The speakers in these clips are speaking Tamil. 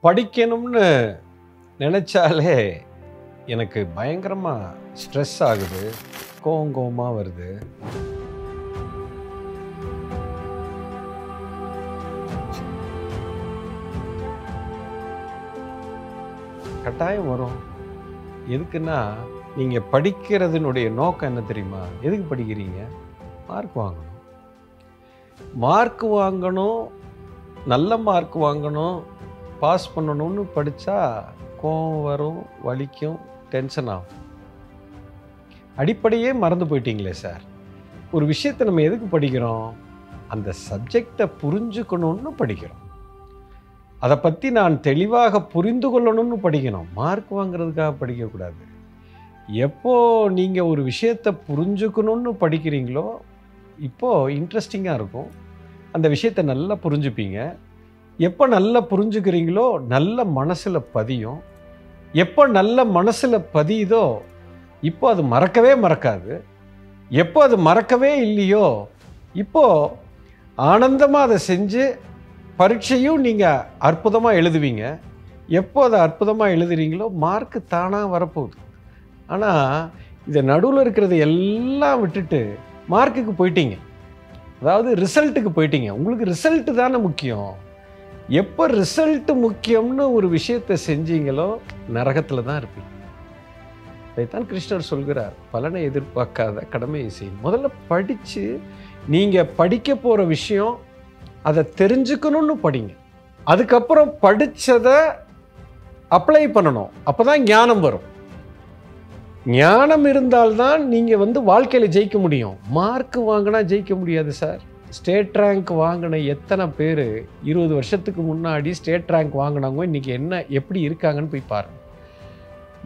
படிக்கணும்னு நினச்சாலே எனக்கு பயங்கரமாக ஸ்ட்ரெஸ் ஆகுது, கோவமாக வருது. கட்டாயம் வரும். எதுக்குன்னா, நீங்கள் படிக்கிறதுனுடைய நோக்கம் என்ன தெரியுமா? எதுக்கு படிக்கிறீங்க? மார்க் வாங்கணும். மார்க் வாங்கணும், நல்ல மார்க் வாங்கணும், பாஸ் பண்ணணும்னு படித்தா கோவம் வரும், வலிக்கும், டென்ஷன் ஆகும். அடிப்படையே மறந்து போயிட்டீங்களே சார். ஒரு விஷயத்தை நம்ம எதுக்கு படிக்கிறோம்? அந்த சப்ஜெக்டை புரிஞ்சுக்கணும்னு படிக்கிறோம். அதை பற்றி நான் தெளிவாக புரிந்து கொள்ளணும்னு படிக்கணும். மார்க் வாங்குறதுக்காக படிக்கக்கூடாது. எப்போ நீங்கள் ஒரு விஷயத்தை புரிஞ்சுக்கணும்னு படிக்கிறீங்களோ, இப்போது இன்ட்ரெஸ்டிங்காக இருக்கும். அந்த விஷயத்தை நல்லா புரிஞ்சுப்பீங்க. எப்போ நல்லா புரிஞ்சுக்கிறீங்களோ நல்ல மனசில் பதியும். எப்போ நல்ல மனசில் பதியுதோ இப்போ அது மறக்கவே மறக்காது. எப்போ அது மறக்கவே இல்லையோ இப்போது ஆனந்தமாக அதை செஞ்சு பரீட்சையும் நீங்கள் அற்புதமாக எழுதுவீங்க. எப்போ அதை அற்புதமாக எழுதுறீங்களோ மார்க்கு தானாக வரப்போகுது. ஆனால் இதை நடுவில் இருக்கிறது எல்லாம் விட்டுட்டு மார்க்குக்கு போயிட்டீங்க, அதாவது ரிசல்ட்டுக்கு போயிட்டீங்க. உங்களுக்கு ரிசல்ட்டு தானே முக்கியம். எப்போ ரிசல்ட்டு முக்கியம்னு ஒரு விஷயத்தை செஞ்சீங்களோ நரகத்தில் தான் இருப்பீங்க. இதைத்தான் கிருஷ்ணர் சொல்கிறார், பலனை எதிர்பார்க்காத கடமையை செய்யும். முதல்ல படித்து நீங்கள் படிக்க போகிற விஷயம் அதை தெரிஞ்சுக்கணும்னு படிங்க. அதுக்கப்புறம் படித்ததை அப்ளை பண்ணணும். அப்போ தான் ஞானம் வரும். ஞானம் இருந்தால்தான் நீங்கள் வாழ்க்கையில் ஜெயிக்க முடியும். மார்க் வாங்கினா ஜெயிக்க முடியாது சார். ஸ்டேட் ரேங்க் வாங்கின எத்தனை பேர் 20 வருஷத்துக்கு முன்னாடி ஸ்டேட் ரேங்க் வாங்கினவங்க இன்றைக்கி எப்படி இருக்காங்கன்னு போய் பாருங்கள்.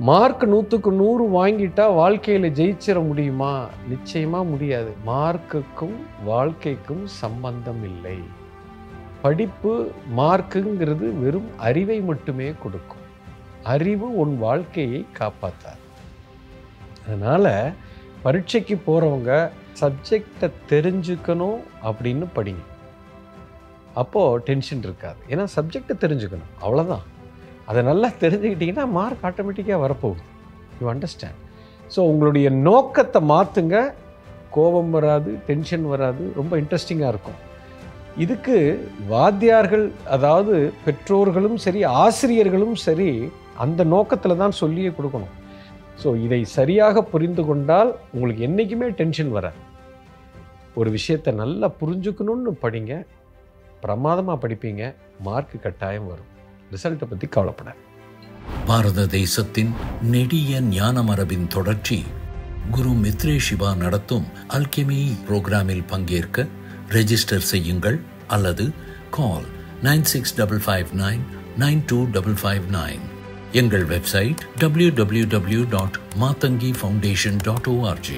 மார்க் 100க்கு 100 வாங்கிட்டா வாழ்க்கையில் ஜெயிச்சிட முடியுமா? நிச்சயமாக முடியாது. மார்க்குக்கும் வாழ்க்கைக்கும் சம்பந்தம் இல்லை. படிப்பு மார்க்குங்கிறது வெறும் அறிவை மட்டுமே கொடுக்கும். அறிவு உன் வாழ்க்கையை காப்பாற்றாது. அதனால் பரீட்சைக்கு போகிறவங்க சப்ஜெக்டை தெரிஞ்சுக்கணும் அப்படின்னு படிங்க. அப்போது டென்ஷன் இருக்காது. ஏன்னா சப்ஜெக்டை தெரிஞ்சுக்கணும், அவ்வளோதான். அதை நல்லா தெரிஞ்சுக்கிட்டிங்கன்னா மார்க் ஆட்டோமேட்டிக்காக வரப்போகுது. You understand? ஸோ உங்களுடைய நோக்கத்தை மாற்றுங்க. கோபம் வராது, டென்ஷன் வராது, ரொம்ப இன்ட்ரெஸ்டிங்காக இருக்கும். இதுக்கு வாத்தியார்கள், அதாவது பெற்றோர்களும் சரி ஆசிரியர்களும் சரி, அந்த நோக்கத்தில் தான் சொல்லியே கொடுக்கணும். ஸோ இதை சரியாக புரிந்து கொண்டால் உங்களுக்கு என்றைக்குமே டென்ஷன் வராது. ஒரு விஷயத்தை நல்லா புரிஞ்சுக்கணும்னு படிங்க, பிரமாதமாக படிப்பீங்க, மார்க்கு கட்டாயம் வரும். ரிசல்ட்டை பற்றி கவலைப்படாது. பாரத தேசத்தின் நெடிய ஞான மரபின் தொடர்ச்சி குரு மித்ரே சிவா நடத்தும் அல்கெமி புரோகிராமில் பங்கேற்க ரெஜிஸ்டர் செய்யுங்கள் அல்லது கால் 9655992559. எங்கள் வெப்சைட் www.matangifoundation.org.